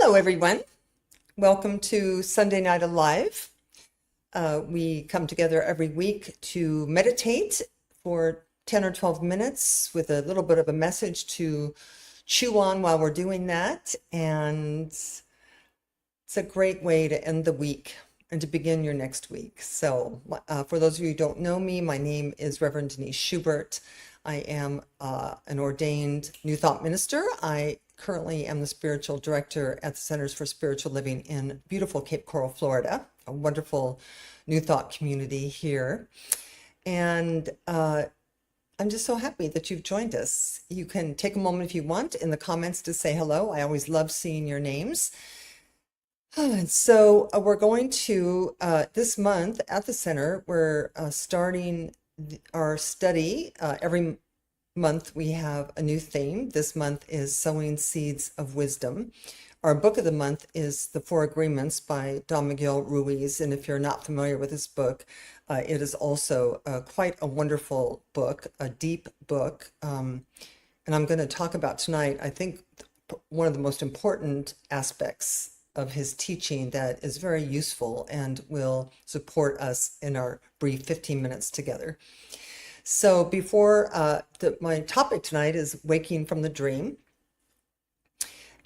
Hello, everyone. Welcome to Sunday Night Alive. We come together every week to meditate for 10 or 12 minutes with a little bit of a message to chew on while we're doing that. And it's a great way to end the week and to begin your next week. So, for those of you who don't know me, my name is Reverend Denise Schubert. I am an ordained New Thought minister. I currently am the spiritual director at the Centers for Spiritual Living in beautiful Cape Coral, Florida, a wonderful New Thought community here. And I'm just so happy that you've joined us. You can take a moment if you want in the comments to say hello. I always love seeing your names. So we're going to, this month at the center, we're starting our study. Every month we have a new theme. This month is Sowing Seeds of Wisdom. Our book of the month is The Four Agreements by Don Miguel Ruiz. And if you're not familiar with this book, it is also quite a wonderful book, a deep book. And I'm going to talk about tonight, I think, one of the most important aspects of his teaching that is very useful and will support us in our brief 15 minutes together. So before my topic tonight is waking from the dream.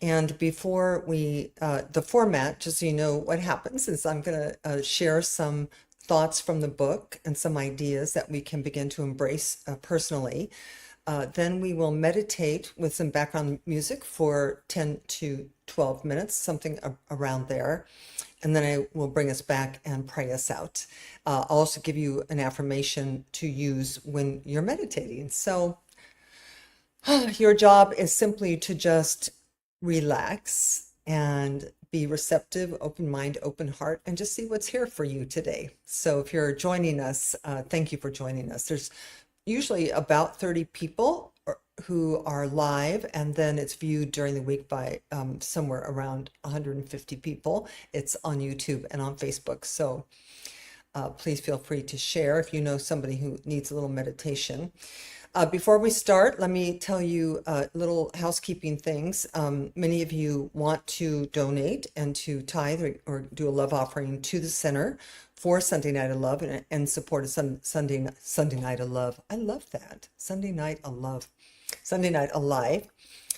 And before the format, just so you know what happens, is I'm going to share some thoughts from the book and some ideas that we can begin to embrace personally. Then we will meditate with some background music for 10 to 12 minutes, something around there. And then I will bring us back and pray us out. I'll also give you an affirmation to use when you're meditating. So your job is simply to just relax and be receptive, open mind, open heart, and just see what's here for you today. So if you're joining us, thank you for joining us. There's usually about 30 people who are live, and then it's viewed during the week by somewhere around 150 people. It's on YouTube and on Facebook. So please feel free to share if you know somebody who needs a little meditation. Before we start, let me tell you little housekeeping things. Many of you want to donate and to tithe or do a love offering to the center for Sunday Night of Love and support a Sunday Night of Love. I love that. Sunday Night of Love. Sunday Night Alive.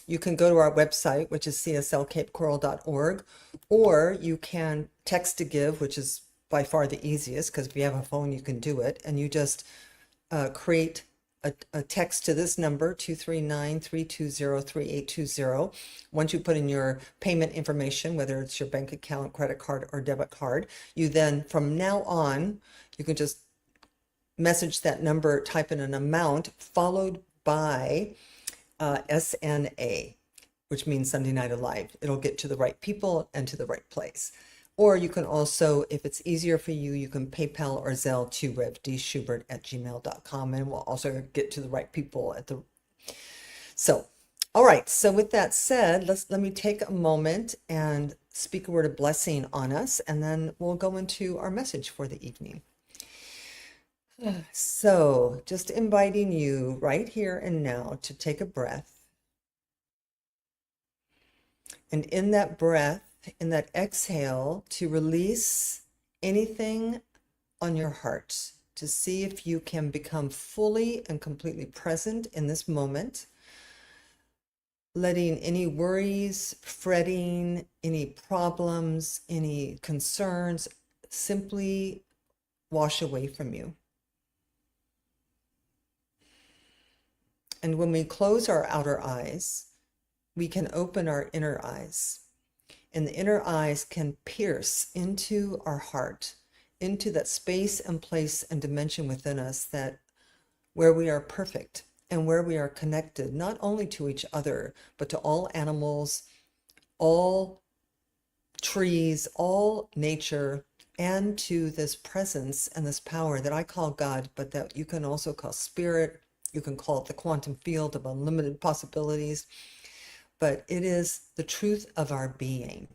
You can go to our website, which is cslcapecoral.org, or you can text to give, which is by far the easiest, because if you have a phone, you can do it. And you just create a text to this number, 239-320-3820. Once you put in your payment information, whether it's your bank account, credit card, or debit card, you then, from now on, you can just message that number, type in an amount, followed by SNA, which means Sunday Night Alive. It'll get to the right people and to the right place. Or you can also, if it's easier for you, you can PayPal or Zelle to revdschubert@gmail.com, and we'll also get to the right people at the. So, all right. So with that said, let me take a moment and speak a word of blessing on us, and then we'll go into our message for the evening. So just inviting you right here and now to take a breath. And in that breath, in that exhale, to release anything on your heart, to see if you can become fully and completely present in this moment, letting any worries, fretting, any problems, any concerns simply wash away from you. And when we close our outer eyes, we can open our inner eyes. And the inner eyes can pierce into our heart, into that space and place and dimension within us that where we are perfect and where we are connected, not only to each other, but to all animals, all trees, all nature, and to this presence and this power that I call God, but that you can also call spirit. You can call it the quantum field of unlimited possibilities. But it is the truth of our being.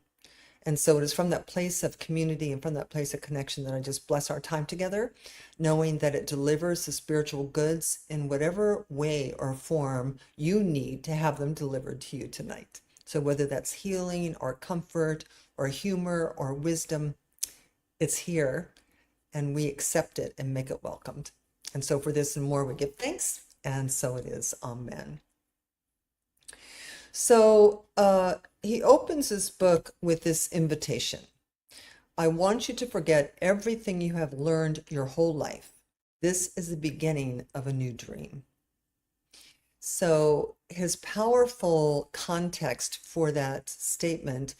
And so it is from that place of community and from that place of connection that I just bless our time together, knowing that it delivers the spiritual goods in whatever way or form you need to have them delivered to you tonight. So whether that's healing or comfort or humor or wisdom, it's here, and we accept it and make it welcomed. And so for this and more, we give thanks, and so it is. Amen. So he opens his book with this invitation. I want you to forget everything you have learned your whole life. This is the beginning of a new dream. So his powerful context for that statement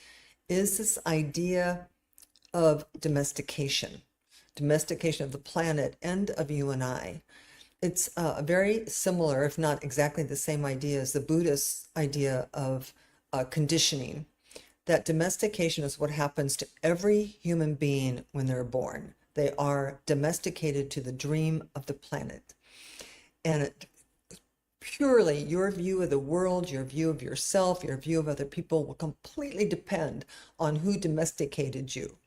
is this idea of domestication of the planet and of you and I. It's very similar, if not exactly the same idea as the Buddhist idea of conditioning. That domestication is what happens to every human being when they're born. They are domesticated to the dream of the planet. And purely your view of the world, your view of yourself, your view of other people will completely depend on who domesticated you,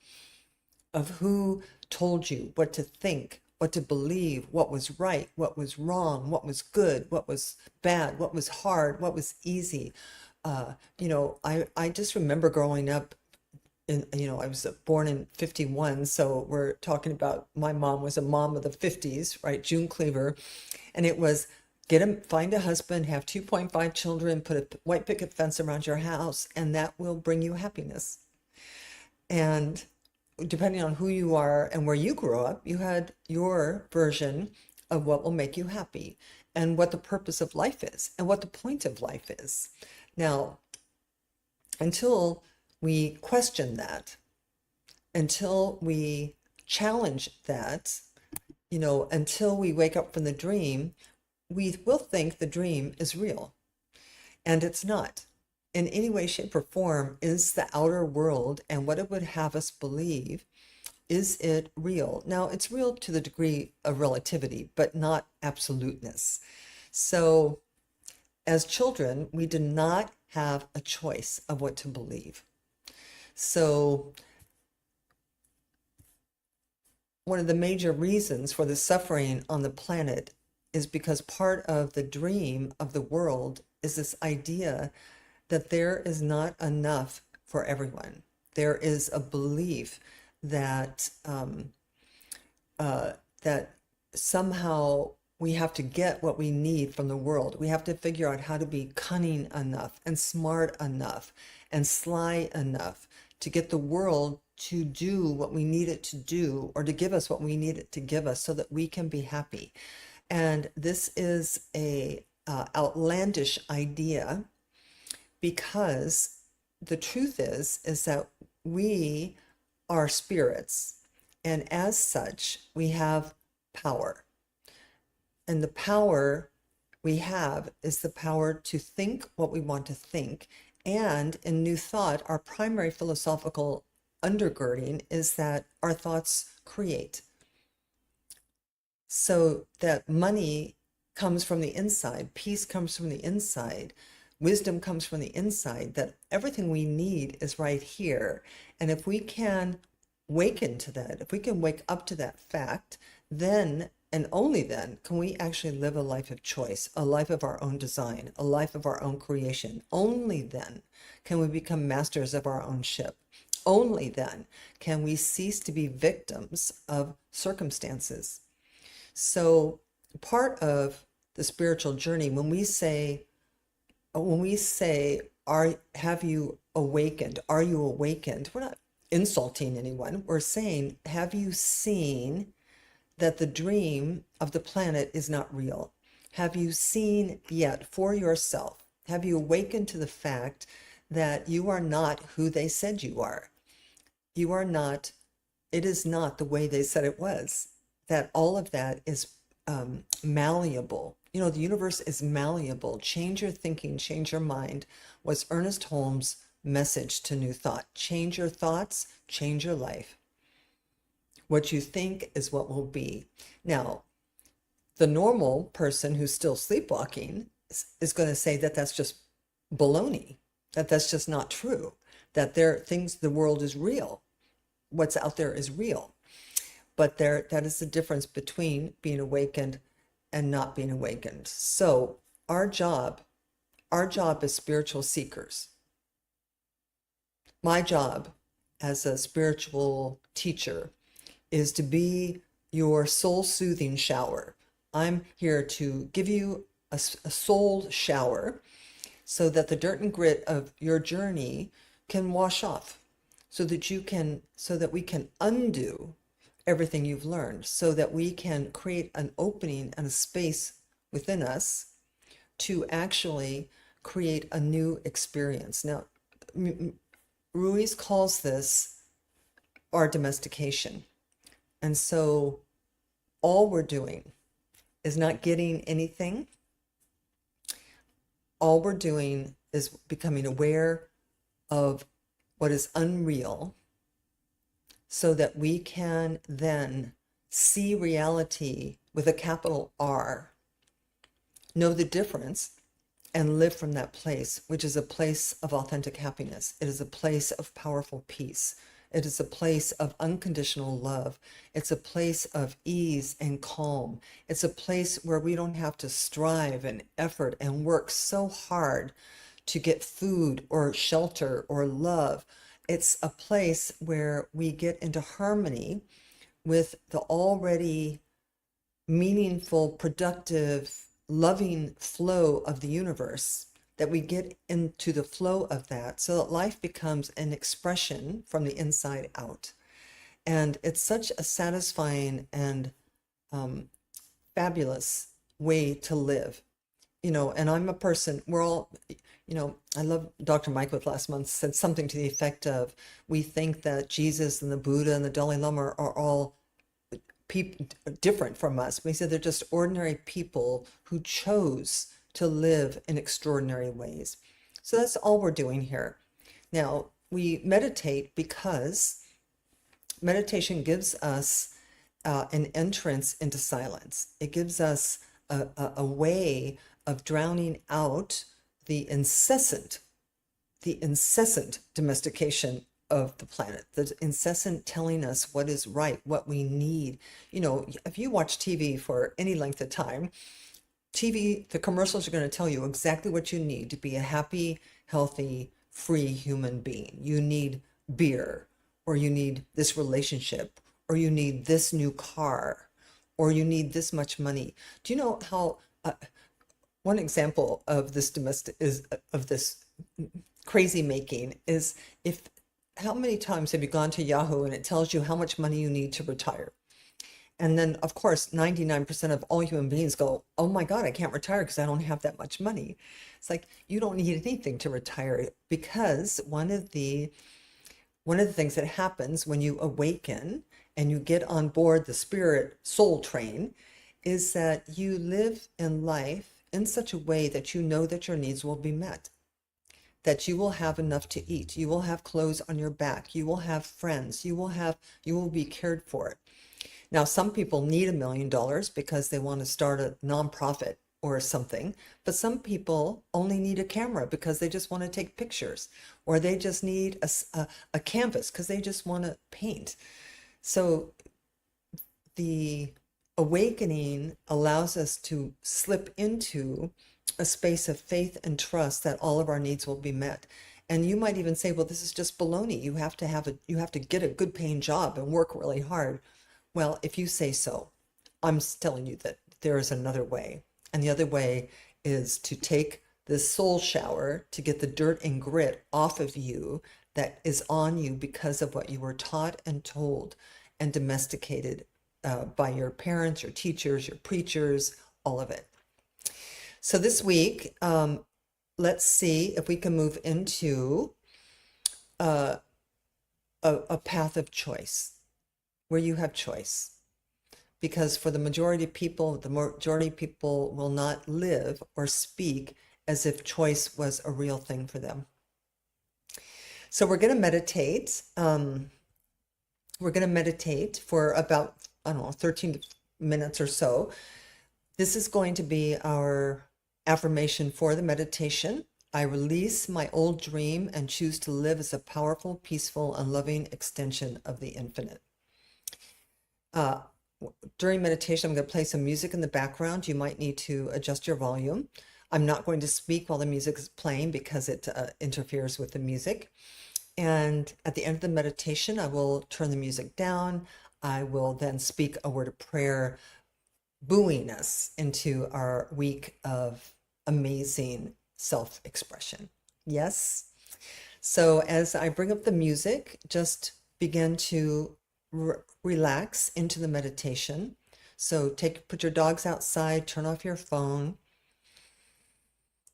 of who told you what to think, what to believe, what was right, what was wrong, what was good, what was bad, what was hard, what was easy. I just remember growing up I was born in 51, so we're talking about my mom was a mom of the 50s, right? June Cleaver. And it was find a husband, have 2.5 children, put a white picket fence around your house, and that will bring you happiness. And depending on who you are and where you grew up, you had your version of what will make you happy and what the purpose of life is and what the point of life is. Now, until we question that, until we challenge that, until we wake up from the dream, we will think the dream is real. And it's not. In any way, shape, or form is the outer world and what it would have us believe. Is it real? Now, it's real to the degree of relativity, but not absoluteness. So, as children, we did not have a choice of what to believe. So, one of the major reasons for the suffering on the planet is because part of the dream of the world is this idea that there is not enough for everyone. There is a belief that that somehow we have to get what we need from the world. We have to figure out how to be cunning enough and smart enough and sly enough to get the world to do what we need it to do, or to give us what we need it to give us so that we can be happy. And this is a outlandish idea, because the truth is that we are spirits, and as such, we have power. And the power we have is the power to think what we want to think. And in New Thought, our primary philosophical undergirding is that our thoughts create. So that money comes from the inside, peace comes from the inside, wisdom comes from the inside, that everything we need is right here. And if we can waken to that, if we can wake up to that fact, then and only then can we actually live a life of choice, a life of our own design, a life of our own creation. Only then can we become masters of our own ship. Only then can we cease to be victims of circumstances. So part of the spiritual journey, when we say, have you awakened? Are you awakened? We're not insulting anyone. We're saying, have you seen that the dream of the planet is not real? Have you seen yet for yourself? Have you awakened to the fact that you are not who they said you are? You are not, it is not the way they said it was. That all of that is malleable. The universe is malleable. Change your thinking, change your mind, was Ernest Holmes' message to New Thought. Change your thoughts, change your life. What you think is what will be. Now, the normal person who's still sleepwalking is going to say that that's just baloney, that that's just not true, that the world is real. What's out there is real. But that is the difference between being awakened and not being awakened. So our job as spiritual seekers my job as a spiritual teacher is to be your soul soothing shower. I'm here to give you a soul shower so that the dirt and grit of your journey can wash off, so that we can undo everything you've learned, so that we can create an opening and a space within us to actually create a new experience. Now, Ruiz calls this our domestication. And so all we're doing is not getting anything. All we're doing is becoming aware of what is unreal so that we can then see reality with a capital R, know the difference, and live from that place, which is a place of authentic happiness. It is a place of powerful peace. It is a place of unconditional love. It's a place of ease and calm. It's a place where we don't have to strive and effort and work so hard to get food or shelter or love. It's a place where we get into harmony with the already meaningful, productive, loving flow of the universe, that we get into the flow of that so that life becomes an expression from the inside out. And it's such a satisfying and fabulous way to live. And I'm a person, we're all, I love Dr. Mike with last month said something to the effect of, we think that Jesus and the Buddha and the Dalai Lama are all people different from us. We said they're just ordinary people who chose to live in extraordinary ways. So that's all we're doing here. Now, we meditate because meditation gives us an entrance into silence. It gives us a way of drowning out the incessant domestication of the planet, the incessant telling us what is right, what we need. If you watch TV for any length of time, TV, the commercials are going to tell you exactly what you need to be a happy, healthy, free human being. You need beer, or you need this relationship, or you need this new car, or you need this much money. Do you know how one example of this crazy making is, how many times have you gone to Yahoo and it tells you how much money you need to retire? And then, of course, 99% of all human beings go, oh my God, I can't retire because I don't have that much money. It's like, you don't need anything to retire, because one of the things that happens when you awaken and you get on board the spirit soul train is that you live in life in such a way that you know that your needs will be met, that you will have enough to eat, you will have clothes on your back, you will have friends, you will be cared for. Now, some people need $1 million because they want to start a nonprofit or something, but some people only need a camera because they just want to take pictures, or they just need a canvas because they just want to paint. So the awakening allows us to slip into a space of faith and trust that all of our needs will be met. And you might even say, well, this is just baloney. You have to get a good paying job and work really hard. Well, if you say so, I'm telling you that there is another way. And the other way is to take this soul shower to get the dirt and grit off of you that is on you because of what you were taught and told and domesticated by your parents, your teachers, your preachers, all of it. So this week, let's see if we can move into a path of choice, where you have choice. Because for the majority of people will not live or speak as if choice was a real thing for them. So we're going to meditate. We're going to meditate for about, 13 minutes or so. This is going to be our affirmation for the meditation. I release my old dream and choose to live as a powerful, peaceful, and loving extension of the infinite. During meditation, I'm going to play some music in the background. You might need to adjust your volume. I'm not going to speak while the music is playing because it interferes with the music. And at the end of the meditation, I will turn the music down. I will then speak a word of prayer, buoying us into our week of amazing self-expression. Yes? So as I bring up the music, just begin to relax into the meditation. So put your dogs outside, turn off your phone,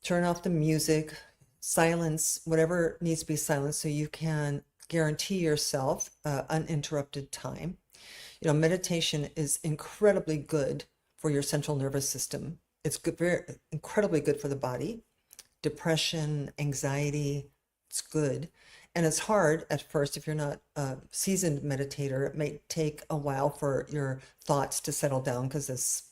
turn off the music, silence whatever needs to be silenced so you can guarantee yourself uninterrupted time. You know, meditation is incredibly good for your central nervous system. It's good, very incredibly good for the body. Depression, anxiety, it's good. And it's hard at first if you're not a seasoned meditator. It may take a while for your thoughts to settle down because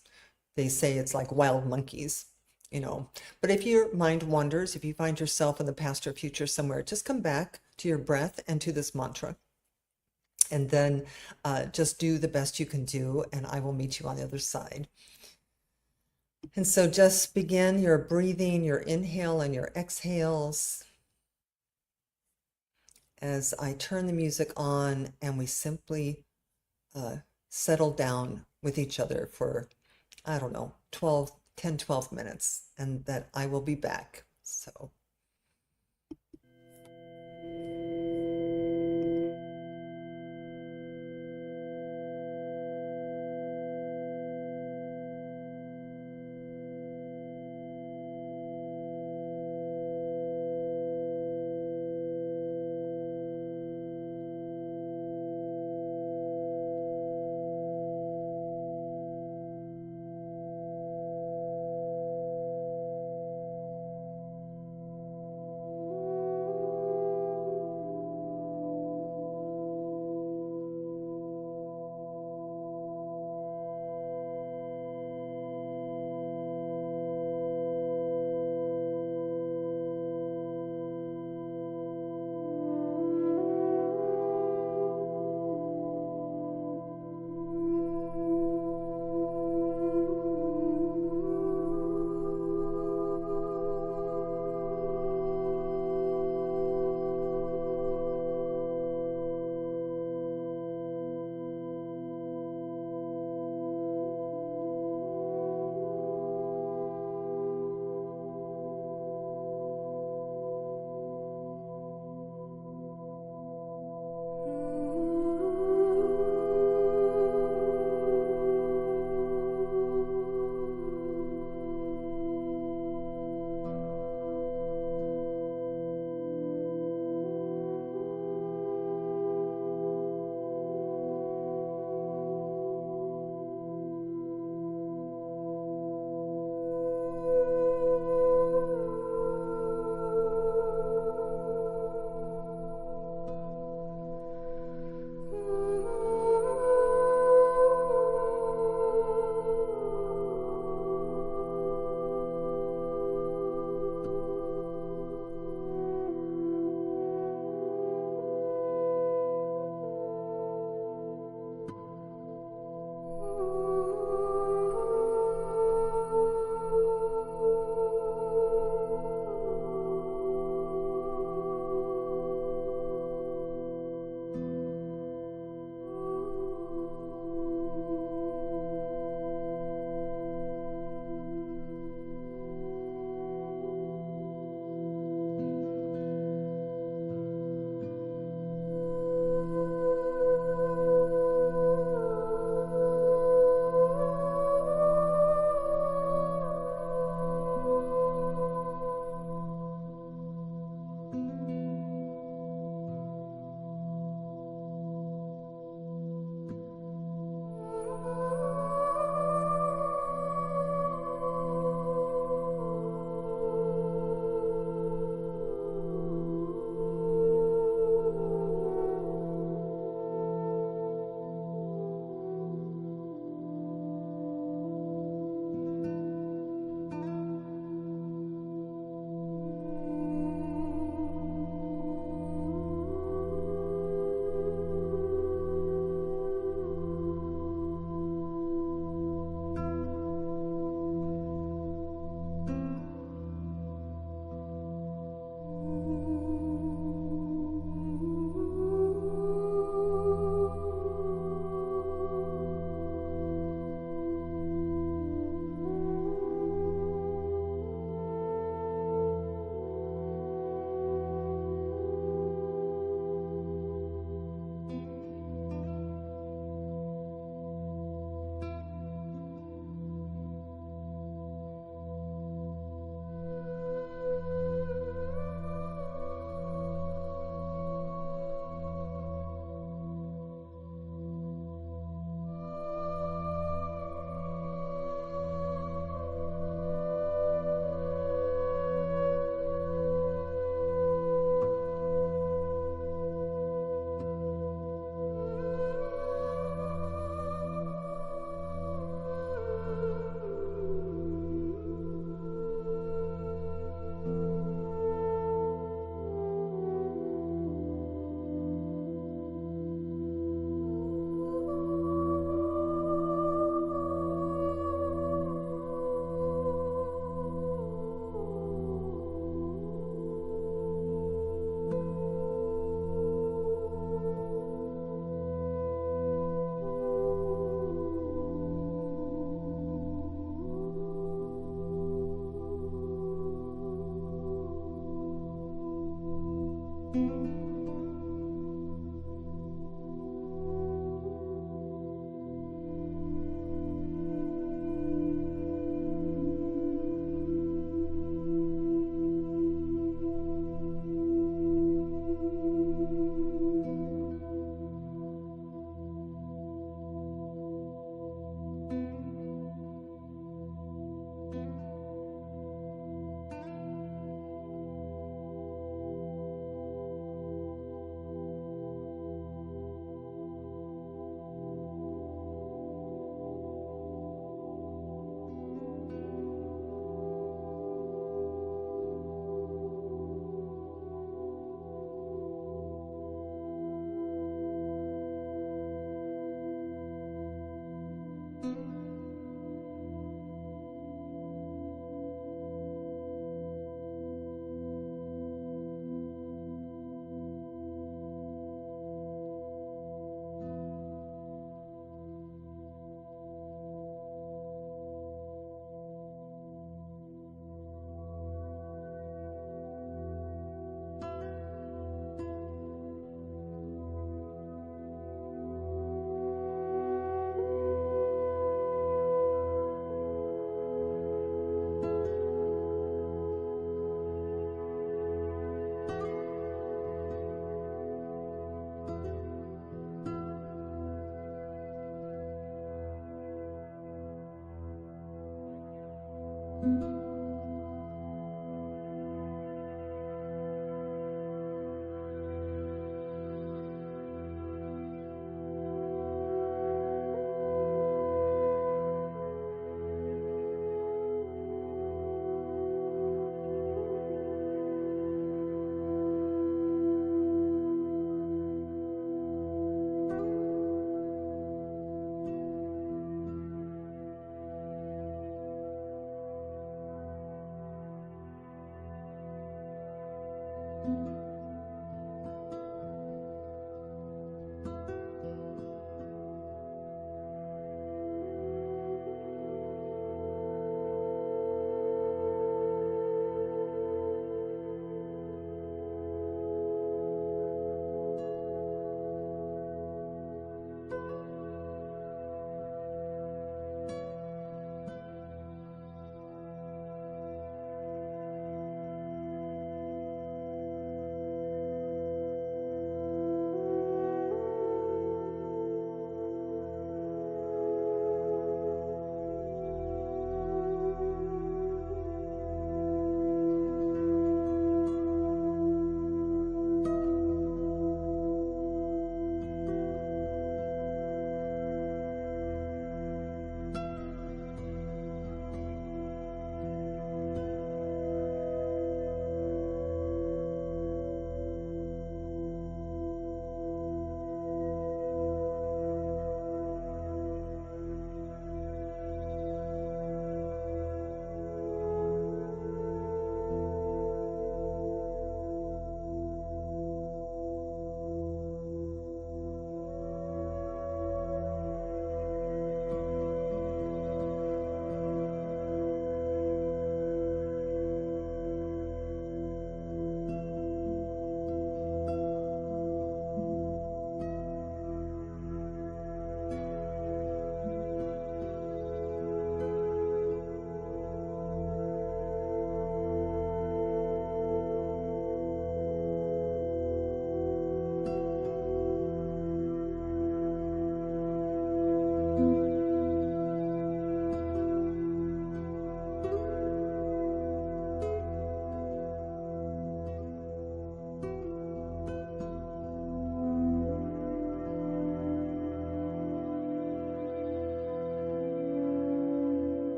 they say it's like wild monkeys, you know. But if your mind wanders, if you find yourself in the past or future somewhere, just come back to your breath and to this mantra. And then just do the best you can do, and I will meet you on the other side. And so just begin your breathing, your inhale and your exhales as I turn the music on and we simply settle down with each other for, I don't know, 12 minutes, and that I will be back. So.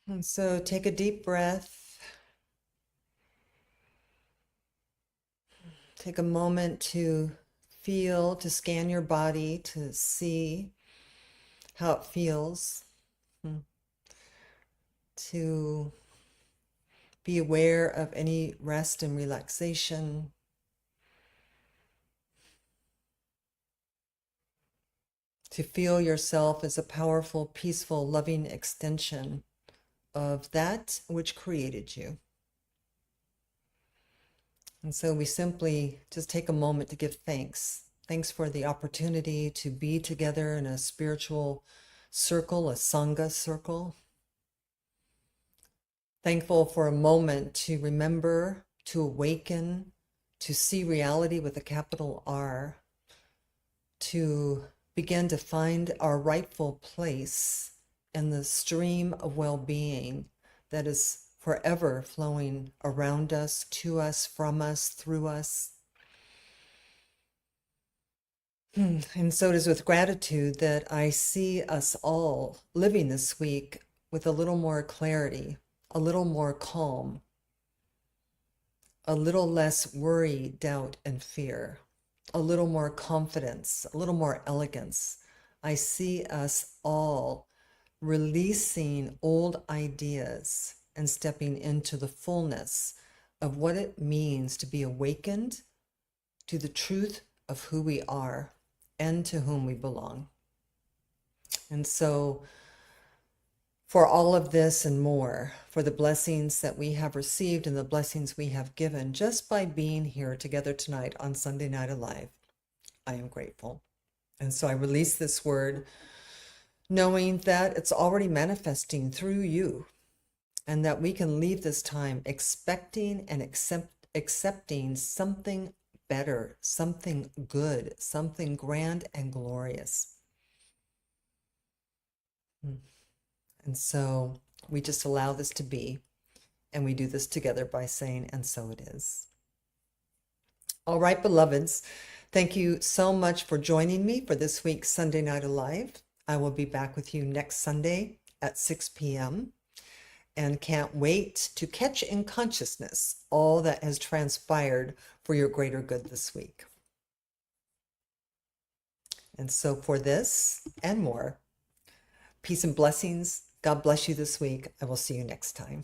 And so take a deep breath. Take a moment to feel, to scan your body, to see how it feels, to be aware of any rest and relaxation. To feel yourself as a powerful, peaceful, loving extension of that which created you. And so we simply just take a moment to give thanks. Thanks for the opportunity to be together in a spiritual circle, a Sangha circle. Thankful for a moment to remember, to awaken, to see reality with a capital R, to begin to find our rightful place in the stream of well-being that is forever flowing around us, to us, from us, through us. And so it is with gratitude that I see us all living this week with a little more clarity, a little more calm, a little less worry, doubt, and fear, a little more confidence, a little more elegance. I see us all releasing old ideas and stepping into the fullness of what it means to be awakened to the truth of who we are and to whom we belong. And so, for all of this and more, for the blessings that we have received and the blessings we have given just by being here together tonight on Sunday Night Alive, I am grateful. And so I release this word knowing that it's already manifesting through you and that we can leave this time expecting and accepting something better, something good, something grand and glorious. And so we just allow this to be, and we do this together by saying, and so it is. All right, beloveds, thank you so much for joining me for this week's Sunday Night Alive. I will be back with you next Sunday at 6 p.m. and can't wait to catch in consciousness all that has transpired for your greater good this week. And so for this and more, peace and blessings. God bless you this week. I will see you next time.